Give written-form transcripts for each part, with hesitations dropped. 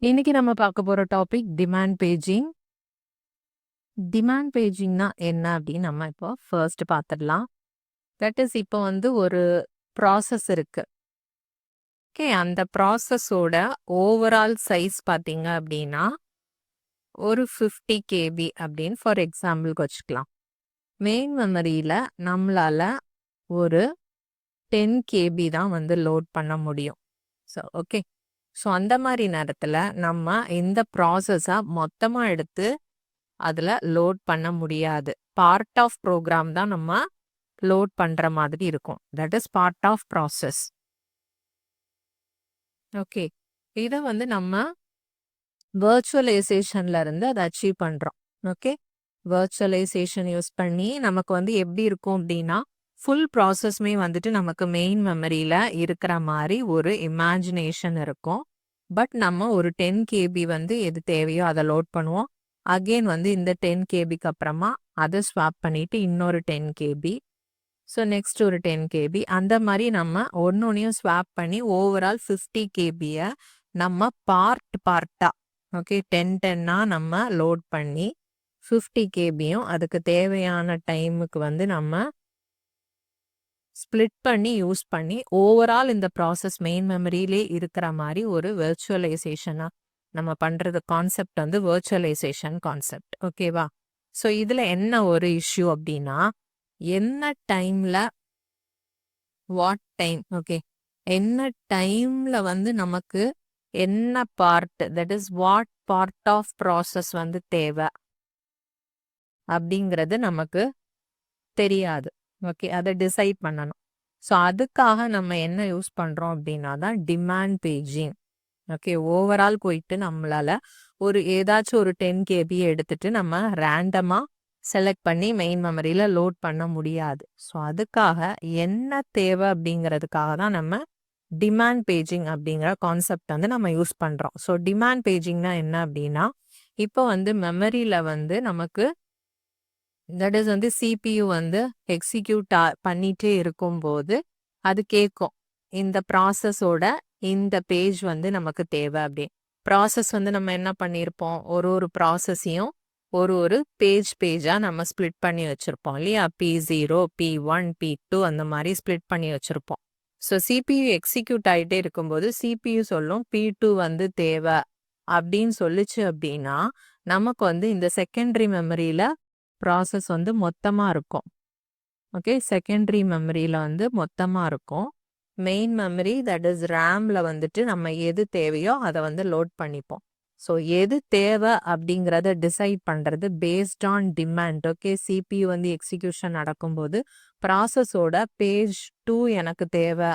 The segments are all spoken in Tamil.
இன்னைக்கு நம்ம பார்க்க போற டாபிக் டிமாண்ட் பேஜிங். டிமாண்ட் பேஜிங்னா என்ன அப்படின்னு நம்ம இப்போ ஃபர்ஸ்ட் பார்த்துடலாம். தட் இஸ் இப்போ வந்து ஒரு ப்ராசஸ் இருக்கு. ஓகே, அந்த ப்ராசஸோட ஓவரால் சைஸ் பார்த்தீங்க அப்படின்னா ஒரு 50 கேபி அப்படின்னு ஃபார் எக்ஸாம்பிளுக்கு வச்சுக்கலாம். மெயின் மெமரியில் நம்மளால ஒரு 10 கேபி தான் வந்து லோட் பண்ண முடியும். ஸோ ஓகே, ஸோ அந்த மாதிரி நேரத்தில் நம்ம இந்த ப்ராசஸை மொத்தமாக எடுத்து அதில் லோட் பண்ண முடியாது. பார்ட் ஆஃப் ப்ரோக்ராம் தான் நம்ம லோட் பண்ணுற மாதிரி இருக்கும். That is part of process. Okay, இதை வந்து நம்ம வர்ச்சுவலைசேஷன்ல இருந்து அதை அச்சீவ் பண்ணுறோம். ஓகே, வர்ச்சுவலைசேஷன் யூஸ் பண்ணி நமக்கு வந்து எப்படி இருக்கும் அப்படின்னா ஃபுல் ப்ராசஸ்மே வந்துட்டு நமக்கு மெயின் மெமரியில் இருக்கிற மாதிரி ஒரு இமேஜினேஷன் இருக்கும். பட் நம்ம ஒரு 10 கேபி வந்து எது தேவையோ அதை லோட் பண்ணுவோம். அகெயின் வந்து இந்த 10 கேபிக்கு அப்புறமா அதை ஸ்வாப் பண்ணிட்டு இன்னொரு 10 கேபி, ஸோ நெக்ஸ்ட் ஒரு 10 கேபி, அந்த மாதிரி நம்ம ஒன்னொன்னையும் ஸ்வாப் பண்ணி ஓவரால் 50 கேபியை நம்ம பார்ட்டாக ஓகே 10 நம்ம லோட் பண்ணி 50 கேபியும் அதுக்கு தேவையான டைமுக்கு வந்து நம்ம ஸ்ப்ளிட் பண்ணி யூஸ் பண்ணி ஓவரால் இந்த ப்ராசஸ் மெயின் மெமரியிலே இருக்கிற மாதிரி ஒரு வெர்ச்சுவலைசேஷனாக நம்ம பண்ணுறது கான்செப்ட் வந்து வெர்ச்சுவலைசேஷன் கான்செப்ட். ஓகேவா? ஸோ இதில் என்ன ஒரு இஷ்யூ அப்படின்னா என்ன டைமில் வாட் டைம், ஓகே, என்ன டைமில் வந்து நமக்கு என்ன part, that is what part of process வந்து தேவை அப்படிங்கிறது நமக்கு தெரியாது. ஓகே, அதை டிசைட் பண்ணணும். ஸோ அதுக்காக நம்ம என்ன யூஸ் பண்ணுறோம் அப்படின்னா தான் டிமாண்ட் பேஜிங். ஓகே, ஓவரால் போயிட்டு நம்மளால ஒரு ஏதாச்சும் ஒரு 10 கேபி எடுத்துட்டு நம்ம ரேண்டமாக செலக்ட் பண்ணி மெயின் மெமரியில் லோட் பண்ண முடியாது. ஸோ அதுக்காக என்ன தேவை அப்படிங்கிறதுக்காக தான் நம்ம டிமாண்ட் பேஜிங் அப்படிங்கிற கான்செப்ட் வந்து நம்ம யூஸ் பண்ணுறோம். ஸோ டிமாண்ட் பேஜிங்னா என்ன அப்படின்னா இப்போ வந்து மெமரியில் வந்து நமக்கு தட் இஸ் வந்து சிபியு வந்து எக்ஸிக்யூட் பண்ணிட்டே இருக்கும்போது அது கேட்கும் இந்த ப்ராசஸோட இந்த பேஜ் வந்து நமக்கு தேவை அப்படி. ப்ராசஸ் வந்து நம்ம என்ன பண்ணியிருப்போம், ஒரு ப்ராசஸையும் ஒரு பேஜாக நம்ம ஸ்ப்ளிட் பண்ணி வச்சுருப்போம் இல்லையா? P0, P1, P2 அந்த மாதிரி ஸ்ப்ளிட் பண்ணி வச்சுருப்போம். ஸோ சிபியு எக்ஸிக்யூட் ஆகிட்டே இருக்கும்போது சிபியு சொல்லும் P2 வந்து தேவை அப்படின்னு சொல்லிச்சு அப்படின்னா நமக்கு வந்து இந்த செகண்டரி மெமரியில் ப்ராசஸ் வந்து மொத்தமாக இருக்கும். ஓகே, செகண்டரி மெமரியில் வந்து மொத்தமாக இருக்கும். மெயின் மெமரி தட் இஸ் ரேமில் வந்துட்டு நம்ம எது தேவையோ அதை வந்து லோட் பண்ணிப்போம். ஸோ எது தேவை அப்படிங்கிறத டிசைட் பண்ணுறது based on demand. Okay, CPU வந்து எக்ஸிக்யூஷன் நடக்கும்போது ப்ராசஸோட பேஜ் 2 எனக்கு தேவை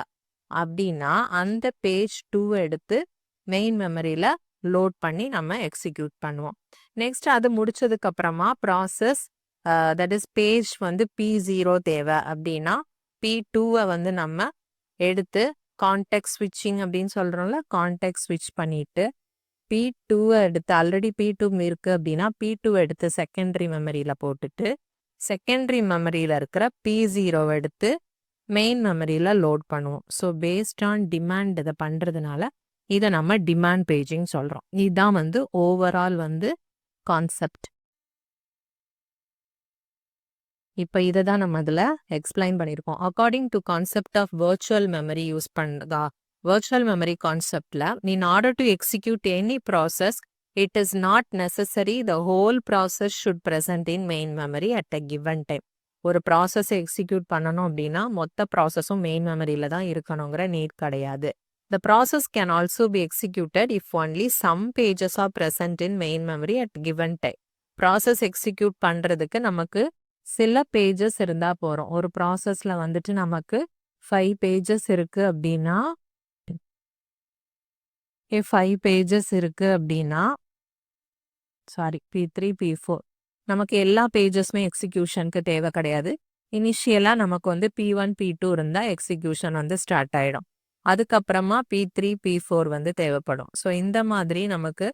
அப்படின்னா அந்த பேஜ் 2 எடுத்து மெயின் மெமரியில் லோட் பண்ணி நம்ம எக்ஸிக்யூட் பண்ணுவோம். நெக்ஸ்ட் அது முடிச்சதுக்கு அப்புறமா ப்ராசஸ் தட் இஸ் பேஜ் வந்து P0 தேவை அப்படின்னா P2 வந்து நம்ம எடுத்து கான்டெக்ட் ஸ்விட்சிங் அப்படின்னு சொல்கிறோம்ல, கான்டெக்ட் ஸ்விட்ச் பண்ணிட்டு P2 எடுத்து ஆல்ரெடி P2 இருக்குது அப்படின்னா P2 எடுத்து செகண்டரி மெமரியில் போட்டுட்டு செகண்டரி மெமரியில் இருக்கிற P0 எடுத்து மெயின் மெமரியில் லோட் பண்ணுவோம். ஸோ பேஸ்ட் ஆன் டிமாண்ட் இதை பண்ணுறதுனால இதை நம்ம டிமாண்ட் பேஜிங் சொல்கிறோம். இதுதான் வந்து ஓவரால் வந்து கான்செப்ட். இப்போ இதை தான் நம்ம அதில் எக்ஸ்பிளைன் பண்ணியிருக்கோம். According to concept of virtual memory use பண்ணுறதா வர்ச்சுவல் மெமரி கான்செப்டில் in order to execute any process it is not necessary the whole process should present in main memory at a given time. ஒரு ப்ராசஸை எக்ஸிக்யூட் பண்ணணும் அப்படின்னா மொத்த ப்ராசஸும் மெயின் மெமரியில் தான் இருக்கணுங்கிற நீட் கிடையாது. The process can also be executed if only some pages are present in main memory at given time. Process execute பண்ணுறதுக்கு நமக்கு சில பேஜஸ் இருந்தால் போகிறோம். ஒரு ப்ராசஸில் வந்துட்டு நமக்கு 5 பேஜஸ் இருக்குது அப்படின்னா 5 பேஜஸ் இருக்குது அப்படின்னா சாரி P3, P4 நமக்கு எல்லா பேஜஸுமே எக்ஸிக்யூஷனுக்கு தேவை கிடையாது. இனிஷியலாக நமக்கு வந்து P1, P2 இருந்தால் எக்ஸிக்யூஷன் வந்து ஸ்டார்ட் ஆகிடும். அதுக்கப்புறமா P3, P4 வந்து தேவைப்படும். ஸோ இந்த மாதிரி நமக்கு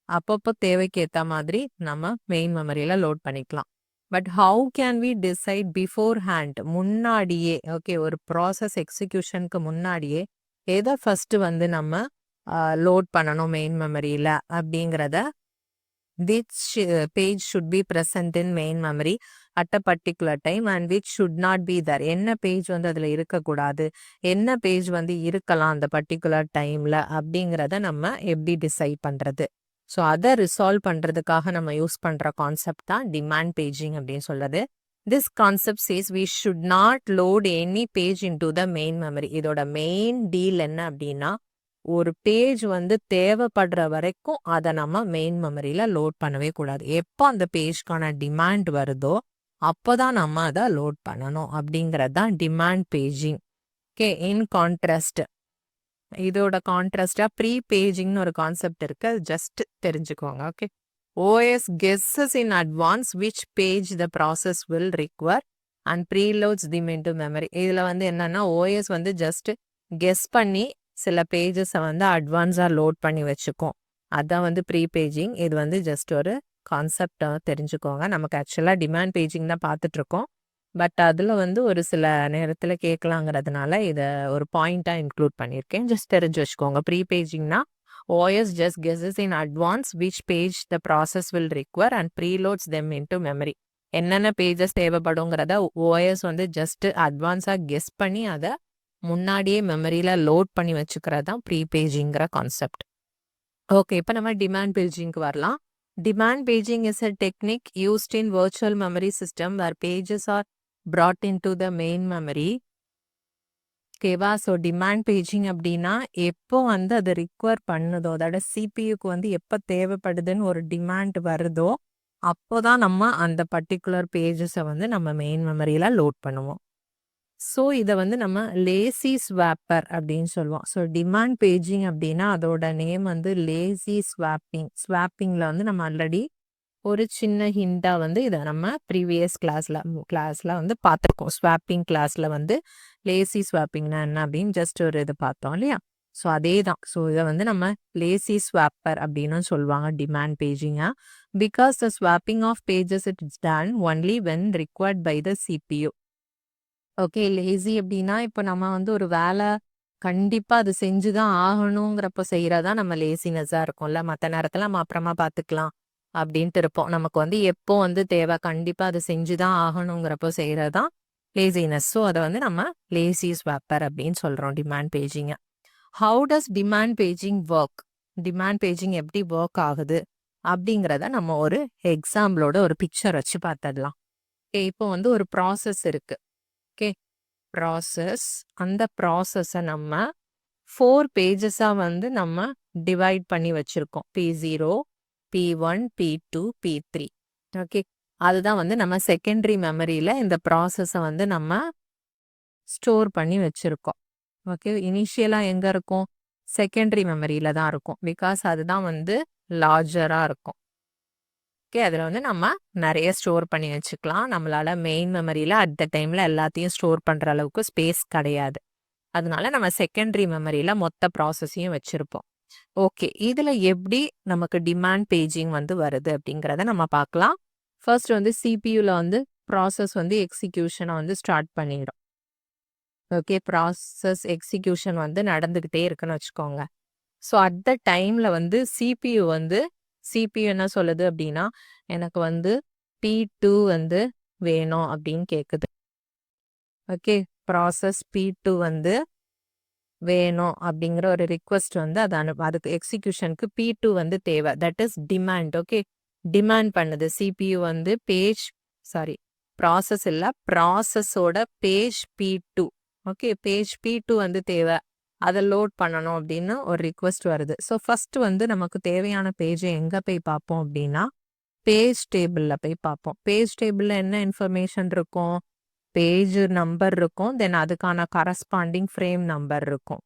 அப்பப்போ தேவைக்கு ஏற்ற மாதிரி நம்ம மெயின் மெமரியில் லோட் பண்ணிக்கலாம். But how can we decide beforehand, முன்னாடியே ஓகே ஒரு ப்ராசஸ் எக்ஸிக்யூஷனுக்கு முன்னாடியே எதை ஃபஸ்ட்டு வந்து நம்ம லோட் பண்ணணும் மெயின் மெமரியில அப்படிங்கிறத which page should be present in main memory at a particular time and which should not be there. என்ன பேஜ் வந்து அதில் இருக்கக்கூடாது, என்ன பேஜ் வந்து இருக்கலாம் அந்த பர்டிகுலர் டைமில் அப்படிங்கிறத நம்ம எப்படி டிசைட் பண்ணுறது. ஸோ அதை ரிசால்வ் பண்ணுறதுக்காக நம்ம யூஸ் பண்ணுற கான்செப்ட் தான் டிமாண்ட் பேஜிங் அப்படின்னு சொல்கிறது. This concept says we should not load any page into the main memory. இதோட மெயின் டீல் என்ன அப்படின்னா, ஒரு பேஜ் வந்து தேவைப்படுற வரைக்கும் அதை நம்ம மெயின் மெமரியில் லோட் பண்ணவே கூடாது. எப்போ அந்த பேஜ்க்கான டிமாண்ட் வருதோ அப்போ தான் நம்ம அதை லோட் பண்ணணும் அப்படிங்கிறது தான் டிமாண்ட் பேஜிங். ஓகே, இன் கான்ட்ராஸ்ட் இதோட கான்ட்ராஸ்டாக ப்ரீ பேஜிங்னு ஒரு கான்செப்ட் இருக்குது, அது ஜஸ்ட் தெரிஞ்சுக்கோங்க. Okay, OS guesses in advance which page the process will require and preloads them into memory. இதில் வந்து என்னன்னா OS வந்து ஜஸ்ட் கெஸ் பண்ணி சில பேஜஸை வந்து அட்வான்ஸாக லோட் பண்ணி வச்சுக்கோம். அதான் வந்து ப்ரீ பேஜிங். இது வந்து ஜஸ்ட் ஒரு கான்செப்டாக தெரிஞ்சுக்கோங்க. நமக்கு ஆக்சுவலாக டிமாண்ட் பேஜிங் தான் பார்த்துட்ருக்கோம், பட் அதில் வந்து ஒரு சில நேரத்தில் கேட்கலாங்கிறதுனால இதை ஒரு பாயிண்ட்டாக இன்க்ளூட் பண்ணியிருக்கேன். ஜஸ்ட் தெரிஞ்சு வச்சுக்கோங்க. ப்ரீ பேஜிங்னா OS just guesses in advance which page the process will require and preloads them into memory. என்னென்ன பேஜஸ் தேவைப்படுங்கிறத OS வந்து ஜஸ்ட் அட்வான்ஸாக கெஸ் பண்ணி அதை முன்னாடியே மெமரியில் லோட் பண்ணி வச்சுக்கிறது தான் ப்ரீ பேஜிங்கிற கான்செப்ட். ஓகே, இப்போ நம்ம டிமாண்ட் பேஜிங்க்கு வரலாம். Demand paging is a technique used in virtual memory system where pages are brought into the main memory. ஓகேவா? ஸோ டிமாண்ட் பேஜிங் அப்படின்னா எப்போ வந்து அது ரிக்வயர் பண்ணுதோ, அதோட சிபியூக்கு வந்து எப்போ தேவைப்படுதுன்னு ஒரு டிமாண்ட் வருதோ அப்போ தான் நம்ம அந்த பர்டிகுலர் பேஜஸை வந்து நம்ம மெயின் மெமரியில் லோட் பண்ணுவோம். ஸோ இதை வந்து நம்ம லேசி ஸ்வாப்பர் அப்படின்னு சொல்லுவோம். ஸோ டிமாண்ட் பேஜிங் அப்படின்னா அதோட நேம் வந்து லேசி ஸ்வாப்பிங். ஸ்வாப்பிங்கில் வந்து நம்ம ஆல்ரெடி ஒரு சின்ன ஹிண்டாக வந்து இதை நம்ம ப்ரீவியஸ் கிளாஸில் வந்து பார்த்துருக்கோம். ஸ்வாப்பிங் கிளாஸில் வந்து லேசி ஸ்வாப்பிங்னா என்ன அப்படின்னு ஜஸ்ட் ஒரு இது பார்த்தோம் இல்லையா? ஸோ அதே தான். ஸோ இதை வந்து நம்ம லேசி ஸ்வாப்பர் அப்படின்னு சொல்லுவாங்க டிமாண்ட் பேஜிங்கா. Because the swapping of pages it is done only when required by the CPU. Okay, lazy அப்படின்னா இப்போ நம்ம வந்து ஒரு வேலை கண்டிப்பாக அது செஞ்சு தான் ஆகணுங்கிறப்போ செய்கிறதா நம்ம லேசினஸாக இருக்கும்ல. மற்ற நேரத்தில் நம்ம அப்புறமா பார்த்துக்கலாம் அப்படின்ட்டு இருப்போம். நமக்கு வந்து எப்போ வந்து தேவை கண்டிப்பாக அது செஞ்சு தான் ஆகணுங்கிறப்போ செய்கிறது தான் லேசினஸ். ஸோ அதை வந்து நம்ம லேசி ஸ்வாப்பர் அப்படின்னு சொல்கிறோம் டிமாண்ட் பேஜிங்கை. How does demand paging work? Demand paging எப்படி ஒர்க் ஆகுது அப்படிங்கிறத நம்ம ஒரு எக்ஸாம்பிளோட ஒரு பிக்சர் வச்சு பார்த்துடலாம். ஓகே, இப்போ வந்து ஒரு ப்ராசஸ் இருக்குது. Okay, process. அந்த ப்ராசஸை நம்ம 4 பேஜஸாக வந்து நம்ம டிவைட் பண்ணி வச்சுருக்கோம். P0, P1, P2, P3. Okay, அதுதான் வந்து நம்ம செகண்டரி மெமரியில் இந்த ப்ராசஸை வந்து நம்ம ஸ்டோர் பண்ணி வச்சுருக்கோம். ஓகே, இனிஷியலாக எங்கே இருக்கும்? செகண்டரி மெமரியில் தான் இருக்கும். பிகாஸ் அதுதான் வந்து லார்ஜராக இருக்கும். ஓகே, அதில் வந்து நம்ம நிறைய ஸ்டோர் பண்ணி வச்சுக்கலாம். நம்மளால் மெயின் மெமரியில் அட் த டைமில் எல்லாத்தையும் ஸ்டோர் பண்ணுற அளவுக்கு ஸ்பேஸ் கிடையாது. அதனால நம்ம செகண்டரி மெமரியில் மொத்த ப்ராசஸையும் வச்சுருப்போம். ஓகே, இதில் எப்படி நமக்கு டிமாண்ட் பேஜிங் வந்து வருது அப்படிங்கிறத நம்ம பார்க்கலாம். ஃபர்ஸ்ட் வந்து சிபியூவில் வந்து ப்ராசஸ் வந்து எக்ஸிக்யூஷனை வந்து ஸ்டார்ட் பண்ணிடும். ஓகே, ப்ராசஸ் எக்ஸிக்யூஷன் வந்து நடந்துக்கிட்டே இருக்குன்னு வச்சுக்கோங்க. ஸோ அட் த டைமில் வந்து சிபியூ என்ன சொல்லுது அப்படின்னா, எனக்கு வந்து P2 வந்து வேணும் அப்படின்னு கேட்குது. ஓகே, ப்ராசஸ் P2 வந்து வேணும் அப்படிங்கிற ஒரு ரிக்வெஸ்ட் வந்து அதுக்கு எக்ஸிக்யூஷனுக்கு P2 வந்து தேவை. That is demand. Okay, demand பண்ணுது. சிபியூ வந்து ப்ராசஸ் இல்லை, ப்ராசஸோட page P2. Okay, page P2 வந்து தேவை, அதை லோட் பண்ணணும் அப்படின்னு ஒரு ரிக்வெஸ்ட் வருது. ஸோ ஃபர்ஸ்ட் வந்து நமக்கு தேவையான பேஜை எங்கே போய் பார்ப்போம் அப்படின்னா பேஜ் டேபிளில் போய் பார்ப்போம். பேஜ் டேபிளில் என்ன இன்ஃபர்மேஷன் இருக்கும்? பேஜ் நம்பர் இருக்கும், தென் அதுக்கான கரஸ்பாண்டிங் ஃப்ரேம் நம்பர் இருக்கும்.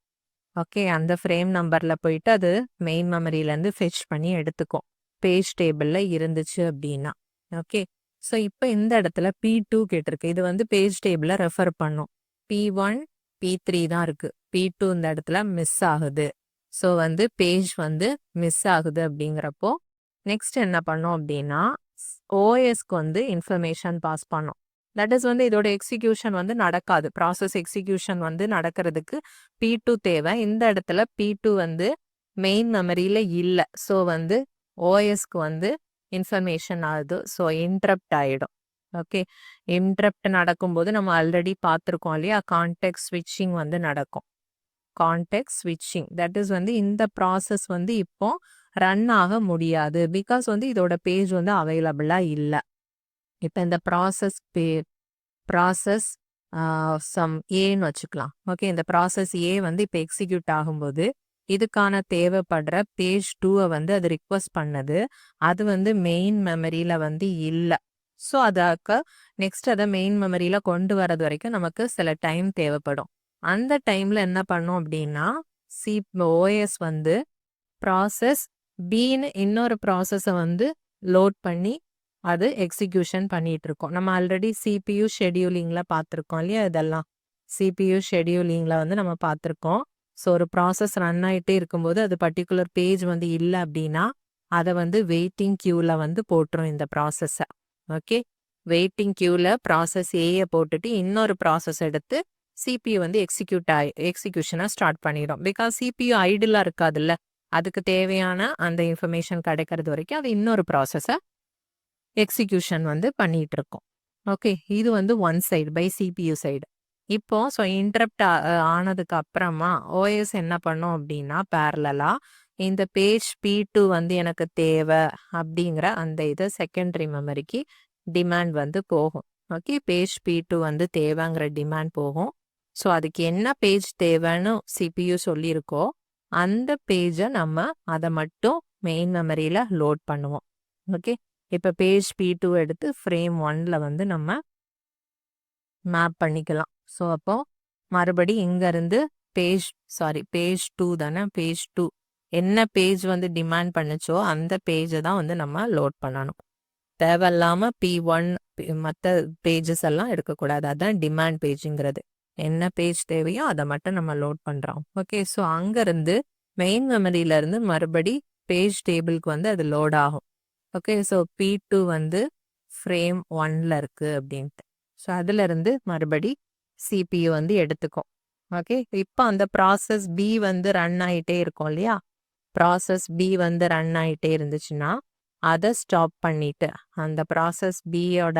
ஓகே, அந்த ஃப்ரேம் நம்பரில் போயிட்டு அது மெயின் மெமரியிலேருந்து ஃபெச் பண்ணி எடுத்துக்கும் பேஜ் டேபிளில் இருந்துச்சு அப்படின்னா. ஓகே, ஸோ இப்போ இந்த இடத்துல P2 கேட்டிருக்கு. இது வந்து பேஜ் டேபிளில் ரெஃபர் பண்ணும். P1, P3 தான் இருக்குது. P2 இந்த இடத்துல மிஸ் ஆகுது. ஸோ வந்து பேஜ் வந்து மிஸ் ஆகுது அப்படிங்கிறப்போ நெக்ஸ்ட் என்ன பண்ணோம் அப்படின்னா ஓஎஸ்க்கு வந்து இன்ஃபர்மேஷன் பாஸ் பண்ணோம். தட் இஸ் வந்து இதோட எக்ஸிக்யூஷன் வந்து நடக்காது. ப்ராசஸ் எக்ஸிக்யூஷன் வந்து நடக்கிறதுக்கு P2 தேவை. இந்த இடத்துல P2 வந்து மெயின் மெமரியில இல்ல. ஸோ வந்து ஓஎஸ்க்கு வந்து இன்ஃபர்மேஷன் ஆகுது. ஸோ இன்டரப்ட் ஆயிடும். ஓகே. இன்டரப்ட் நடக்கும்போது நம்ம ஆல்ரெடி பார்த்துருக்கோம் இல்லையா? கான்டெக்ஸ்ட் ஸ்விட்சிங் வந்து நடக்கும். கான்டெக்ஸ்ட் ஸ்விட்சிங் தட் இஸ் வந்து இந்த ப்ராசஸ் வந்து இப்போ ரன் ஆக முடியாது. பிகாஸ் வந்து இதோட பேஜ் வந்து அவைலபிளா இல்ல. இப்போ இந்த ப்ராசஸ் சம் ஏன்னு வச்சுக்கலாம். ஓகே. இந்த ப்ராசஸ் ஏ வந்து இப்போ எக்ஸிக்யூட் ஆகும்போது இதுக்கான தேவைப்படுற பேஜ் 2 வந்து அது ரிக்வெஸ்ட் பண்ணது. அது வந்து மெயின் மெமரியில வந்து இல்ல. ஸோ அதுக்கு நெக்ஸ்ட் அதை மெயின் மெமரியில கொண்டு வரது வரைக்கும் நமக்கு சில டைம் தேவைப்படும். அந்த டைம்ல என்ன பண்ணும் அப்படின்னா ஓஎஸ் வந்து ப்ராசஸ் பின்னு இன்னொரு ப்ராசஸை வந்து லோட் பண்ணி அது எக்ஸிக்யூஷன் பண்ணிட்டு இருக்கோம். நம்ம ஆல்ரெடி சிபியு ஷெடியூலிங்ல பார்த்துருக்கோம் இல்லையா? இதெல்லாம் சிபியு ஷெடியூலிங்ல வந்து நம்ம பார்த்துருக்கோம். ஸோ ஒரு ப்ராசஸ் ரன் ஆகிட்டே இருக்கும்போது அது பர்டிகுலர் பேஜ் வந்து இல்லை அப்படின்னா அதை வந்து வெயிட்டிங் கியூவில் வந்து போட்டுரும் இந்த ப்ராசஸை. ஓகே. வெயிட்டிங் கியூவில் ப்ராசஸ் ஏயை போட்டுட்டு இன்னொரு ப்ராசஸ் எடுத்து சிபியு வந்து எக்ஸிக்யூஷனை ஸ்டார்ட் பண்ணிடும். பிகாஸ் சிபியு ஐடிலாக இருக்காதுல்ல, அதுக்கு தேவையான அந்த இன்ஃபர்மேஷன் கிடைக்கிறது வரைக்கும் அது இன்னொரு ப்ராசஸை எக்ஸிக்யூஷன் வந்து பண்ணிட்டு இருக்கோம். ஓகே. இது வந்து one side by CPU side. இப்போ ஸோ இன்டரப்ட் ஆனதுக்கு அப்புறமா ஓஎஸ் என்ன பண்ணும் அப்படின்னா பேரலா இந்த பேஜ் P2 வந்து எனக்கு தேவை அப்படிங்கிற அந்த இது செகண்டரி மெமரிக்கு டிமாண்ட் வந்து போகும். ஓகே. பேஜ் P2 வந்து தேவைங்கிற டிமாண்ட் போகும். ஸோ அதுக்கு என்ன பேஜ் தேவைன்னு சிபியு சொல்லியிருக்கோ அந்த பேஜை நம்ம அதை மட்டும் மெயின் மெமரியில லோட் பண்ணுவோம். ஓகே. இப்போ பேஜ் P2 எடுத்து ஃப்ரேம் 1ல வந்து நம்ம மேப் பண்ணிக்கலாம். ஸோ அப்போ மறுபடி இங்கேருந்து பேஜ் 2 தானே? பேஜ் 2 என்ன பேஜ் வந்து டிமாண்ட் பண்ணுச்சோ அந்த பேஜை தான் வந்து நம்ம லோட் பண்ணணும். தேவையில்லாமல் P1 மற்ற பேஜஸ் எல்லாம் எடுக்கக்கூடாது. அதுதான் டிமாண்ட் பேஜுங்கிறது. என்ன பேஜ் தேவையோ அதை மட்டும் நம்ம லோட் பண்ணுறோம். ஓகே. ஸோ அங்கேருந்து மெயின் மெமரியிலேருந்து மறுபடி பேஜ் டேபிளுக்கு வந்து அது லோட் ஆகும். ஓகே. ஸோ P2 வந்து ஃப்ரேம் 1ல இருக்குது அப்படின்ட்டு. ஸோ அதிலிருந்து மறுபடி சிபியு வந்து எடுத்துக்கும். ஓகே. இப்போ அந்த ப்ராசஸ் பி வந்து ரன் ஆகிட்டே இருக்கும் இல்லையா? ப்ராசஸ் பி வந்து ரன் ஆகிட்டே இருந்துச்சுன்னா அதை ஸ்டாப் பண்ணிட்டு அந்த ப்ராசஸ் பியோட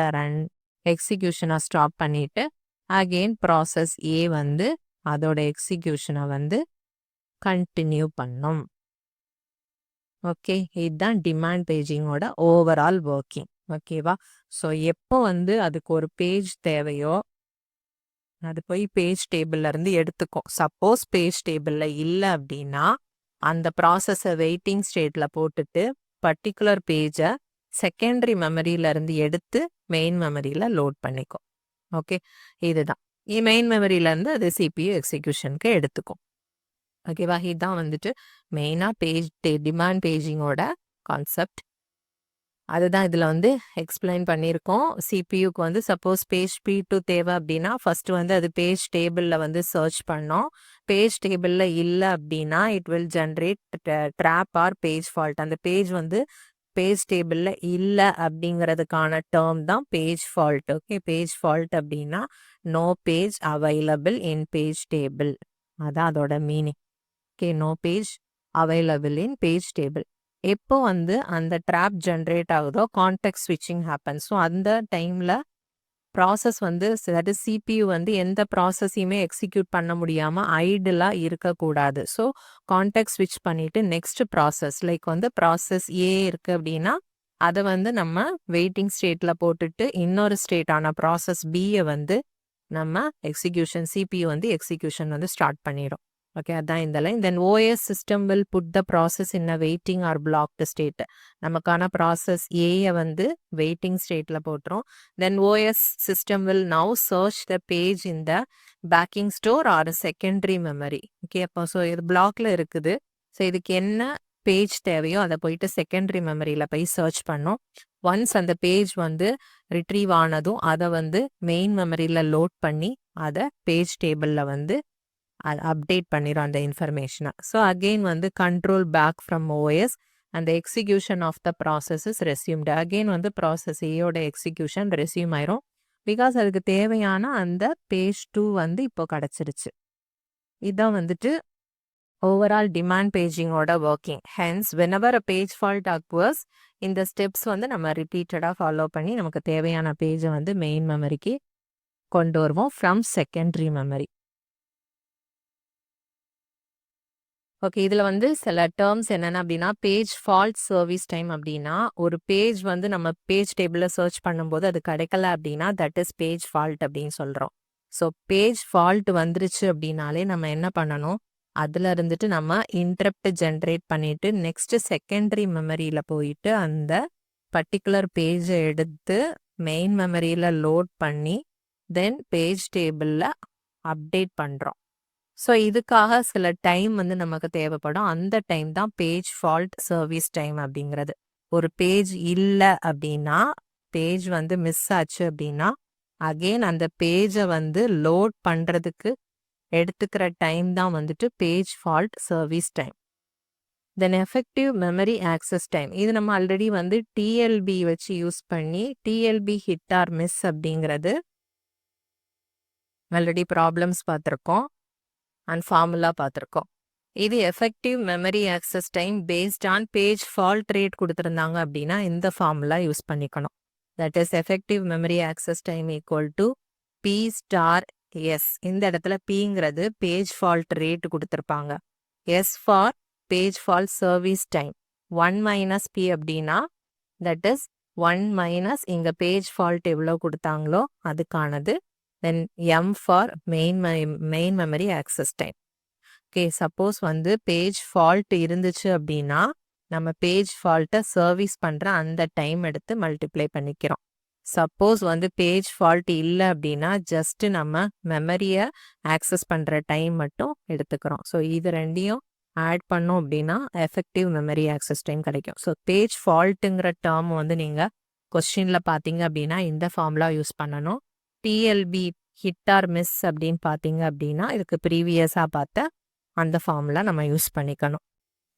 எக்ஸிக்யூஷனை ஸ்டாப் பண்ணிட்டு அகெயின் ப்ராசஸ் ஏ வந்து அதோட எக்ஸிக்யூஷனை வந்து கண்டினியூ பண்ணும். ஓகே. இதுதான் டிமாண்ட் பேஜிங்கோட ஓவரால் ஒர்க்கிங். ஓகேவா? ஸோ எப்போ வந்து அதுக்கு ஒரு பேஜ் தேவையோ அது போய் பேஜ் டேபிள்ல இருந்து எடுத்துக்கும். சப்போஸ் பேஜ் டேபிள்ல இல்லை அப்படின்னா அந்த ப்ராசஸை வெயிட்டிங் ஸ்டேட்ல போட்டுட்டு பர்டிகுலர் பேஜை செகண்டரி மெமரியில இருந்து எடுத்து மெயின் மெமரியில லோட் பண்ணிக்கும். ஓகே. இதுதான் மெயின் மெமரியில இருந்து அது சிபியு எக்ஸிக்யூஷனுக்கு எடுத்துக்கும். ஓகேவா? இதுதான் வந்துட்டு மெயினாக டிமாண்ட் பேஜிங்கோட கான்செப்ட். அதுதான் இதில் வந்து எக்ஸ்பிளைன் பண்ணியிருக்கோம். சிபியுக்கு வந்து சப்போஸ் பேஜ் P2 தேவை அப்படின்னா ஃபர்ஸ்ட் வந்து அது பேஜ் டேபிளில் வந்து சர்ச் பண்ணோம். பேஜ் டேபிளில் இல்லை அப்படின்னா it will generate trap or page fault. அந்த பேஜ் வந்து பேஜ் டேபிளில் இல்லை அப்படிங்கிறதுக்கான டேர்ம் தான் page fault. Okay. Page fault அப்படின்னா no page available in page table. அதான் அதோட மீனிங். Okay. No page available in page table. எப்போ வந்து அந்த ட்ராப் ஜென்ரேட் ஆகுதோ கான்டெக்ஸ்ட் ஸ்விட்சிங் ஹேப்பன். ஸோ அந்த டைமில் ப்ராசஸ் வந்து தட் இஸ் சிபியு வந்து எந்த ப்ராசஸையுமே எக்ஸிக்யூட் பண்ண முடியாமல் ஐடிலாக இருக்கக்கூடாது. ஸோ கான்டெக்ஸ்ட் ஸ்விட்ச் பண்ணிவிட்டு நெக்ஸ்ட் ப்ராசஸ் லைக் வந்து ப்ராசஸ் ஏ இருக்குது அப்படின்னா அதை வந்து நம்ம வெயிட்டிங் ஸ்டேட்டில் போட்டுட்டு இன்னொரு ஸ்டேட்டான ப்ராசஸ் பியை வந்து நம்ம எக்ஸிக்யூஷன் சிபியு வந்து எக்ஸிக்யூஷன் வந்து ஸ்டார்ட் பண்ணிடும். ஓகே. அதான் இந்த line. Then OS system will put the process in a waiting or blocked state. நமக்கான ப்ராசஸ் ஏயை வந்து வெயிட்டிங் ஸ்டேட்டில் போட்டுரும். Then OS system will now search the page in the backing store or secondary memory. Okay. அப்போ ஸோ இது பிளாக்ல இருக்குது. ஸோ இதுக்கு என்ன பேஜ் தேவையோ அதை போயிட்டு செகண்டரி மெமரியில் போய் சர்ச் பண்ணோம். ஒன்ஸ் அந்த பேஜ் வந்து ரிட்ரீவ் ஆனதும் அதை வந்து மெயின் மெமரியில் லோட் பண்ணி அதை பேஜ் டேபிளில் வந்து அப்டேட் பண்ணிடும் அந்த இன்ஃபர்மேஷனை. ஸோ அகெயின் வந்து கண்ட்ரோல் பேக் ஃப்ரம் ஓஎஸ் அந்த execution of the process is resumed. Again வந்து ப்ராசஸ் ஏயோட எக்ஸிக்யூஷன் ரெஸ்யூம் ஆயிரும். பிகாஸ் அதுக்கு தேவையான அந்த பேஜ் 2 வந்து இப்போ கிடச்சிருச்சு. இதுதான் வந்துட்டு ஓவரால் டிமாண்ட் பேஜிங்கோட working. Hence whenever a page fault occurs, இந்த ஸ்டெப்ஸ் வந்து நம்ம ரிப்பீட்டடாக ஃபாலோ பண்ணி நமக்கு தேவையான பேஜை வந்து மெயின் மெமரிக்கு கொண்டு வருவோம் ஃப்ரம் செகண்டரி மெமரி. ஓகே, இதில் வந்து சில டேர்ம்ஸ் என்னென்ன அப்படின்னா, பேஜ் ஃபால்ட் சர்வீஸ் டைம் அப்படின்னா, ஒரு பேஜ் வந்து நம்ம பேஜ் டேபிளில் சர்ச் பண்ணும்போது அது கிடைக்கல அப்படின்னா தட் இஸ் பேஜ் ஃபால்ட் அப்படின்னு சொல்கிறோம். ஸோ பேஜ் ஃபால்ட் வந்துருச்சு அப்படின்னாலே நம்ம என்ன பண்ணணும், அதில் இருந்துட்டு நம்ம இன்டரப்ட் ஜென்ரேட் பண்ணிட்டு நெக்ஸ்ட் செகண்டரி மெமரியில் போயிட்டு அந்த பர்டிகுலர் பேஜை எடுத்து மெயின் மெமரியில் லோட் பண்ணி தென் பேஜ் டேபிளில் அப்டேட் பண்ணுறோம். ஸோ இதுக்காக சில டைம் வந்து நமக்கு தேவைப்படும். அந்த டைம் தான் பேஜ் ஃபால்ட் சர்வீஸ் டைம் அப்படிங்கிறது. ஒரு பேஜ் இல்லை அப்படின்னா, பேஜ் வந்து மிஸ் ஆச்சு அப்படின்னா அகெயின் அந்த பேஜை வந்து லோட் பண்ணுறதுக்கு எடுத்துக்கிற டைம் தான் வந்துட்டு page fault service time. Then effective memory access time. இது நம்ம ஆல்ரெடி வந்து டிஎல்பி வச்சு யூஸ் பண்ணி டிஎல்பி ஹிட் ஆர் மிஸ் அப்படிங்கிறது ஆல்ரெடி ப்ராப்ளம்ஸ் பார்த்துருக்கோம் அண்ட் ஃபார்முலா பார்த்துருக்கோம். இது effective memory access time based on page fault rate கொடுத்துருந்தாங்க அப்படின்னா இந்த ஃபார்முலா யூஸ் பண்ணிக்கணும். That is effective memory access time equal to P star S. இந்த இடத்துல பிங்கிறது பேஜ் ஃபால்ட் ரேட் கொடுத்துருப்பாங்க. S for page fault service time. 1 minus P அப்படின்னா தட் இஸ் 1 மைனஸ் இங்கே பேஜ் ஃபால்ட் எவ்வளோ கொடுத்தாங்களோ அதுக்கானது. Then M for main memory access time. Okay, suppose வந்து பேஜ் ஃபால்ட் இருந்துச்சு அப்படின்னா நம்ம பேஜ் ஃபால்ட்டை சர்வீஸ் பண்ணுற அந்த டைம் எடுத்து மல்டிப்ளை பண்ணிக்கிறோம். சப்போஸ் வந்து பேஜ் ஃபால்ட் இல்லை அப்படின்னா ஜஸ்ட் நம்ம மெமரியை ஆக்சஸ் பண்ணுற டைம் மட்டும் எடுத்துக்கிறோம். ஸோ இது ரெண்டையும் ஆட் பண்ணோம் அப்படின்னா எஃபெக்டிவ் மெமரி ஆக்சஸ் டைம் கிடைக்கும். ஸோ பேஜ் ஃபால்ட்டுங்கிற டேர்ம் வந்து நீங்கள் கொஸ்டினில் பார்த்தீங்க அப்படின்னா இந்த ஃபார்முலா யூஸ் பண்ணணும். டிஎல்பி ஹிட் ஆர் மிஸ் அப்படின்னு பார்த்தீங்க அப்படின்னா இதுக்கு ப்ரீவியஸாக பார்த்த அந்த ஃபார்முலா நம்ம யூஸ் பண்ணிக்கணும்.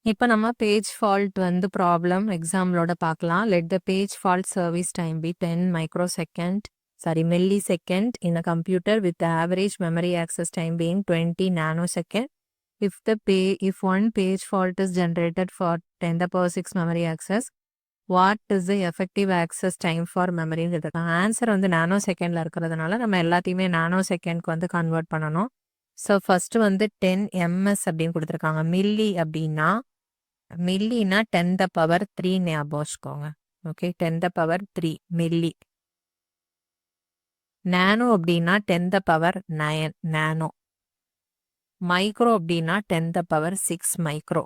இப்போ நம்ம பேஜ் ஃபால்ட் வந்து ப்ராப்ளம் எக்ஸாம்பிளோட பார்க்கலாம். Let the page fault service time P 10 microsecond milli second in a computer with the average memory access time being 20 nanosecond. If one page fault is generated for 10⁶ memory access, what is the effective access time for memory? Answer வந்து நானோ செகண்டில் இருக்கிறதுனால நம்ம எல்லாத்தையுமே நானோ செகண்ட்க்கு வந்து கன்வெர்ட் பண்ணணும். ஸோ ஃபர்ஸ்ட் வந்து 10 ms அப்படின்னு கொடுத்துருக்காங்க. மில்லி அப்படின்னா மில்லினா 10⁻³ ஞாபகம் வச்சுக்கோங்க. Okay, 10⁻³ milli. நானோ அப்படின்னா 10⁻৯ நானோ. மைக்ரோ அப்படின்னா 10⁻6 மைக்ரோ.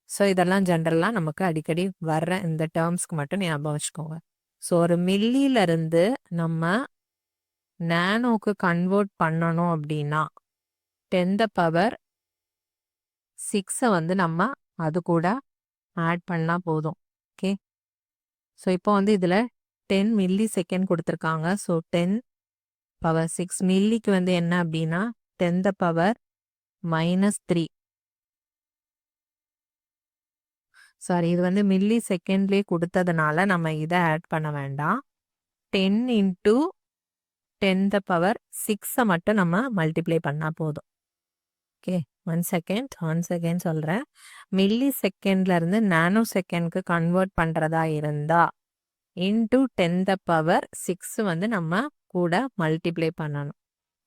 ஸோ இதெல்லாம் ஜென்ரலாக நமக்கு அடிக்கடி வர்ற இந்த டேர்ம்ஸ்க்கு மட்டும் ஞாபகம் வச்சுக்கோங்க. ஸோ ஒரு மில்லியிலிருந்து நம்ம நானோக்கு கன்வெர்ட் பண்ணணும் அப்படின்னா 10⁻6 வந்து நம்ம அது கூட ஆட் பண்ணால் போதும். ஓகே, ஸோ இப்போ வந்து இதில் 10 மில்லி செகண்ட் கொடுத்துருக்காங்க. ஸோ 10⁻6 மில்லிக்கு வந்து என்ன அப்படின்னா 10⁻−3. சாரி, இது வந்து மில்லி செகண்ட்லேயே கொடுத்ததுனால நம்ம இதை ஆட் பண்ண வேண்டாம். 10 × 10⁻6 மட்டும் நம்ம மல்டிப்ளை பண்ணால் போதும். ஓகே, ஒன் செகண்ட் சொல்கிறேன். மில்லி செகண்ட்லேருந்து நானோ செகண்ட்க்கு கன்வெர்ட் பண்ணுறதா இருந்தால் இன்ட்டு 10⁻6 வந்து நம்ம கூட மல்டிப்ளை பண்ணணும்.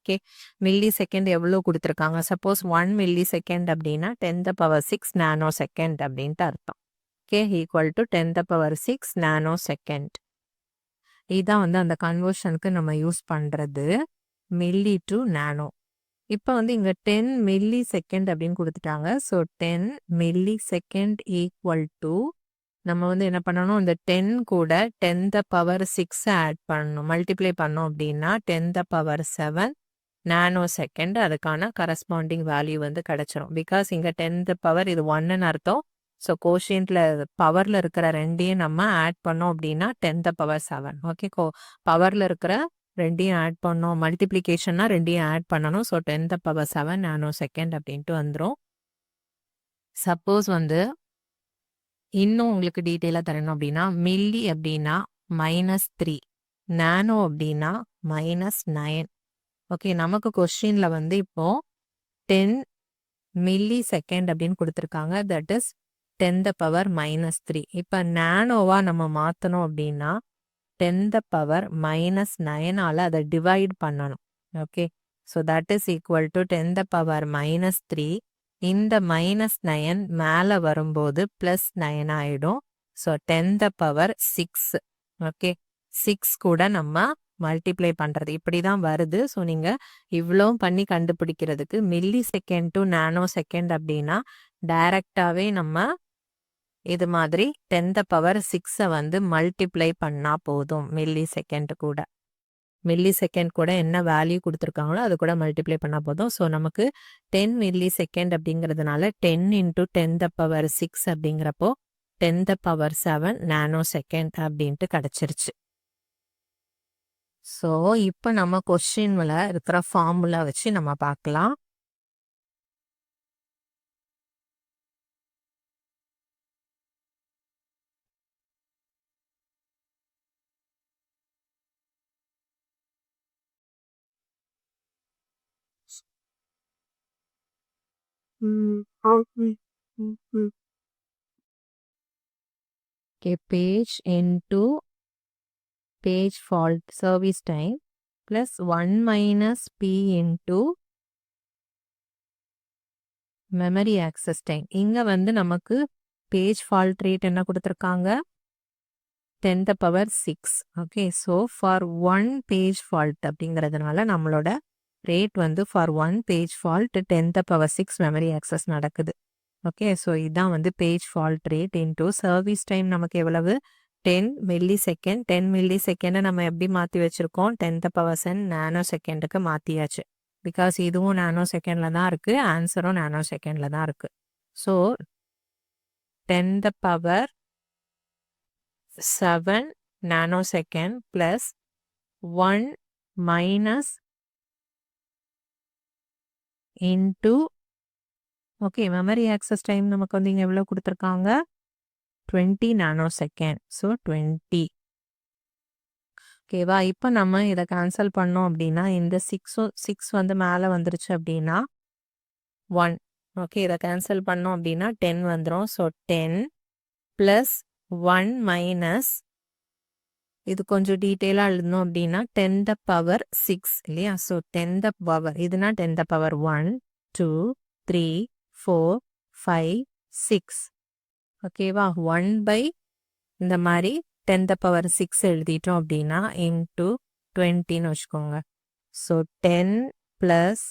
ஓகே, மில்லி செகண்ட் எவ்வளோ கொடுத்துருக்காங்க? சப்போஸ் 1 மில்லி செகண்ட் அப்படின்னா 10⁻6 நானோ செகண்ட் அப்படின்ட்டு அர்த்தம். Okay, equal to 10⁻6 nano second. இதுதான் வந்து அந்த கன்வர்ஷனுக்கு நம்ம யூஸ் பண்ணுறது, மில்லி டு நானோ. இப்போ வந்து இங்கே 10 மில்லி செகண்ட் அப்படின்னு கொடுத்துட்டாங்க. So 10 milli second equal to நம்ம வந்து என்ன பண்ணணும், இந்த 10 கூட 10⁻6 ஆட் பண்ணணும், மல்டிப்ளை பண்ணோம் அப்படின்னா 10⁻7 நானோ செகண்ட். அதுக்கான கரஸ்பாண்டிங் வேல்யூ வந்து கிடச்சிரும். பிகாஸ் இங்கே 10th இது 1ன்னு அர்த்தம். ஸோ கோஷியன்ட்ல பவரில் இருக்கிற ரெண்டையும் நம்ம ஆட் பண்ணோம் அப்படின்னா 10⁻7. ஓகே, பவரில் இருக்கிற ரெண்டையும் ஆட் பண்ணோம், மல்டிப்ளிகேஷன்னா ரெண்டையும் ஆட் பண்ணணும். ஸோ 10⁻7 நானோ செகண்ட் அப்படின்ட்டு வந்துடும். சப்போஸ் வந்து இன்னும் உங்களுக்கு டீட்டெயிலாக தரணும் அப்படின்னா மில்லி அப்படின்னா -3, நானோ அப்படின்னா -9. ஓகே, நமக்கு கொஸ்டினில் வந்து இப்போ 10 மில்லி செகண்ட் அப்படின்னு கொடுத்துருக்காங்க. That is 10 the power -3. இப்போ நானோவா நம்ம மாற்றணும் அப்படின்னா 10 the power -9ஆல் அதை டிவைட் பண்ணணும். Okay, so that is equal to 10 the power -3. இந்த -9 மேலே வரும்போது +9 ஆகிடும். So 10 the power 6. ஓகே, 6 கூட நம்ம மல்டிப்ளை பண்ணுறது இப்படி தான் வருது. ஸோ நீங்கள் இவ்வளோ பண்ணி கண்டுபிடிக்கிறதுக்கு milli second to nano second அப்படின்னா டைரக்டாகவே நம்ம இது மாதிரி 10 the power 6 வந்து மல்டிப்ளை பண்ணால் போதும். மில்லி செகண்ட் கூட என்ன வேல்யூ கொடுத்துருக்காங்களோ அது கூட மல்டிப்ளை பண்ணால் போதும். ஸோ நமக்கு 10 மில்லி செகண்ட் அப்படிங்கிறதுனால 10 × 10 the power 6 அப்படிங்கிறப்போ 10 the power 7 நானோ செகண்ட் அப்படின்ட்டு கிடச்சிருச்சு. ஸோ இப்போ நம்ம கொஸ்டின்ல இருக்கிற ஃபார்முலா வச்சு நம்ம பார்க்கலாம். Okay, page into page fault service time plus 1 minus p into memory access time. இங்க வந்து நமக்கு page fault rate என்ன கொடுத்துருக்காங்க? 10 the power 6. Okay, so for 1 page fault அப்படிங்கிறதுனால நம்மளோட ரேட் வந்து for 1 page fault 10 the power 6 memory access நடக்குது. ஓகே, ஸோ இதான் வந்து page fault rate into service time நமக்கு எவ்வளவு 10 மில்லி செகண்ட். 10 மில்லி செகண்டை நம்ம எப்படி மாற்றி வச்சுருக்கோம்? 10 the power 7 நானோ செகண்டுக்கு மாற்றியாச்சு. பிகாஸ் இதுவும் நானோ செகண்டில் தான் இருக்குது, ஆன்சரும் நானோ செகண்டில் தான் இருக்குது. So 10 the power 7 nano second plus 1 minus into okay memory access time நமக்கு வந்து இங்கே எவ்வளோ கொடுத்துருக்காங்க? 20 நானோ செகண்ட். ஸோ 20. ஓகேவா, இப்போ நம்ம இதை கேன்சல் பண்ணோம் அப்படின்னா இந்த 6 வந்து மேலே வந்துருச்சு அப்படின்னா 1. ஓகே, இதை கேன்சல் பண்ணோம் அப்படின்னா 10 வந்துடும். ஸோ 10 ப்ளஸ் 1 மைனஸ் இது கொஞ்சம் டீட்டெயிலாக எழுதணும் அப்படின்னா 10 the power 6 இல்லையா? ஸோ 10 the power இதுனா 10 the power 1 2 3 4 5 6. ஓகேவா, 1 by இந்த மாதிரி 10 the power 6 எழுதிட்டோம் அப்படின்னா இன்டூ 20ன்னு வச்சுக்கோங்க. ஸோ 10 ப்ளஸ்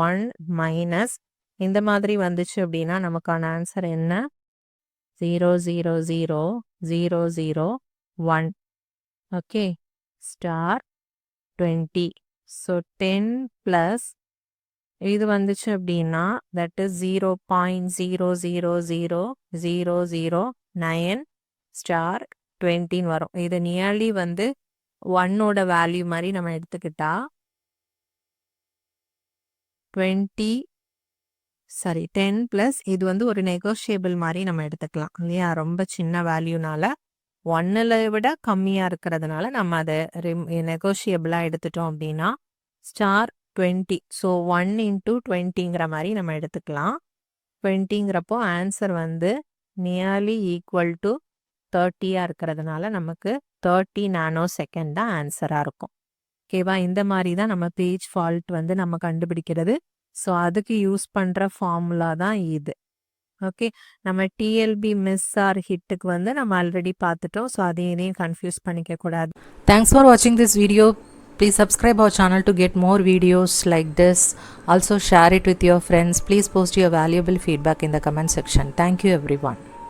1 மைனஸ் இந்த மாதிரி வந்துச்சு அப்படின்னா நமக்கான ஆன்சர் என்ன? 0 0 0 0 0 1. Okay, star 20. ஸோ 10 ப்ளஸ் இது வந்துச்சு அப்படின்னா தட் இஸ் 0.000009 ஸ்டார் 20 வரும். இது நியர்லி வந்து 1ஓட வேல்யூ மாதிரி நம்ம எடுத்துக்கிட்டா 10 ப்ளஸ் இது வந்து ஒரு நெகோஷியபிள் மாதிரி நம்ம எடுத்துக்கலாம் இல்லையா? ரொம்ப சின்ன வேல்யூனால 1ல் விட கம்மியாக இருக்கிறதுனால நம்ம அதை நெகோஷியபிளாக எடுத்துட்டோம் அப்படின்னா ஸ்டார் 20. ஸோ 1 × 20ங்கிற மாதிரி நம்ம எடுத்துக்கலாம். 20ங்கிறப்போ ஆன்சர் வந்து நியர்லி ஈக்குவல் டு 30 இருக்கிறதுனால நமக்கு 30 நானோ செகண்ட் தான் ஆன்சராக இருக்கும். ஓகேவா, இந்த மாதிரி தான் நம்ம பேஜ் ஃபால்ட் வந்து நம்ம கண்டுபிடிக்கிறது. ஸோ அதுக்கு யூஸ் பண்ணுற ஃபார்முலா தான் இது. ஓகே, நம்ம டிஎல்பி மிஸ் ஆர் ஹிட்டுக்கு வந்து நம்ம ஆல்ரெடி பார்த்துட்டோம். ஸோ அதையும் கன்ஃபியூஸ் பண்ணிக்க கூடாது. Thanks for watching this video. Please subscribe our channel to get more videos like this. Also share it with your friends. Please post your valuable feedback in the comment section. Thank you everyone.